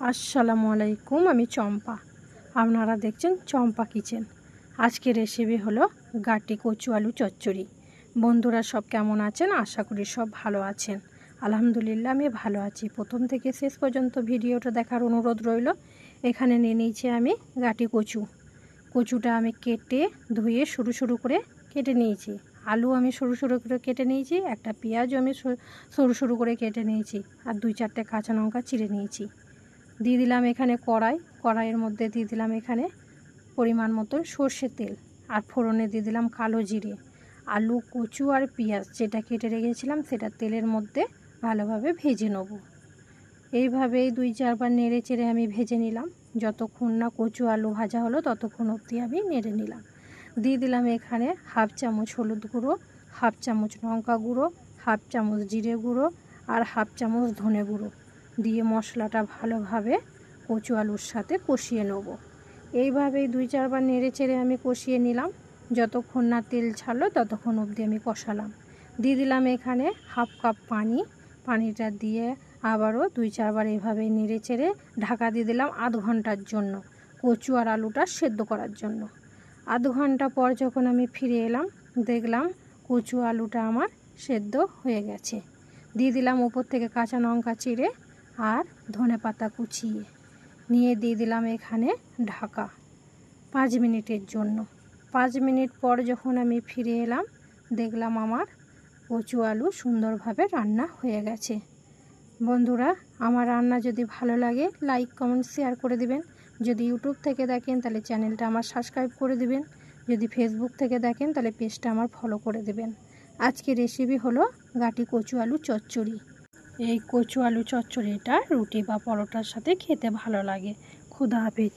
আসসালামু আলাইকুম, আমি চম্পা। আপনারা দেখছেন চম্পা কিচেন। আজকের রেসিপি হলো গাটি কচু আলু চচ্চড়ি। বন্ধুরা সব কেমন আছেন? আশা করি সব ভালো আছেন। আলহামদুলিল্লাহ আমি ভালো আছি। প্রথম থেকে শেষ পর্যন্ত ভিডিওটা দেখার অনুরোধ রইল। এখানে নিয়ে নিয়েছি আমি গাটি কচুটা আমি কেটে ধুয়ে সরু সরু করে কেটে নিয়েছি। আলু আমি সরু সরু করে কেটে নিয়েছি। একটা পেঁয়াজও আমি সরু সরু করে কেটে নিয়েছি। আর 2-4টে কাঁচা লঙ্কা চিড়ে নিয়েছি। দিয়ে দিলাম এখানে কড়াইয়ের মধ্যে দিয়ে দিলাম এখানে পরিমাণ মতো সর্ষের তেল, আর ফোড়নে দিয়ে দিলাম কালো জিরে। আলু, কচু আর পেঁয়াজ যেটা কেটে রেখেছিলাম সেটা তেলের মধ্যে ভালোভাবে ভেজে নেব। এইভাবেই 2-4 বার নেড়ে চেড়ে আমি ভেজে নিলাম। যতক্ষণ না কচু আলু ভাজা হলো ততক্ষণ অবধি আমি নেড়ে নিলাম। দিয়ে দিলাম এখানে 1/2 চামচ হলুদ গুঁড়ো, 1/2 চামচ লঙ্কা গুঁড়ো, 1/2 চামচ জিরে গুঁড়ো আর 1/2 চামচ ধনে গুঁড়ো দিয়ে মশলাটা ভালোভাবে কচু আলুর সাথে কষিয়ে নেব। এইভাবেই 2-4 বার নেড়ে চেড়ে আমি কষিয়ে নিলাম। যতক্ষণ না তেল ছাড়লো ততক্ষণ অবধি আমি কষালাম। দিয়ে দিলাম এখানে 1/2 কাপ পানিটা দিয়ে আবারও 2-4 বার এইভাবেই নেড়ে চেড়ে ঢাকা দিয়ে দিলাম আধ ঘন্টার জন্য, কচু আর আলুটা সেদ্ধ করার জন্য। আধ ঘন্টা পর যখন আমি ফিরে এলাম দেখলাম কচু আলুটা আমার সেদ্ধ হয়ে গেছে। দিয়ে দিলাম উপর থেকে কাঁচা লঙ্কা চিড়ে আর ধনেপাতা কুচিয়ে নিয়ে দিয়ে দিলাম এখানে ঢাকা 5 মিনিটের জন্য। 5 মিনিট পর যখন আমি ফিরে এলাম দেখলাম আমার কচু আলু সুন্দরভাবে রান্না হয়ে গেছে। বন্ধুরা, আমার রান্না যদি ভালো লাগে লাইক, কমেন্ট, শেয়ার করে দিবেন। যদি ইউটিউব থেকে দেখেন তাহলে চ্যানেলটা আমার সাবস্ক্রাইব করে দিবেন। যদি ফেসবুক থেকে দেখেন তাহলে পেজটা আমার ফলো করে দেবেন। আজকের রেসিপি হলো গাটি কচু আলু চচ্চড়ি। এই কচু আলু চচ্চড়িটা রুটি বা পরোটার সাথে খেতে ভালো লাগে। খুদা হাফেজ।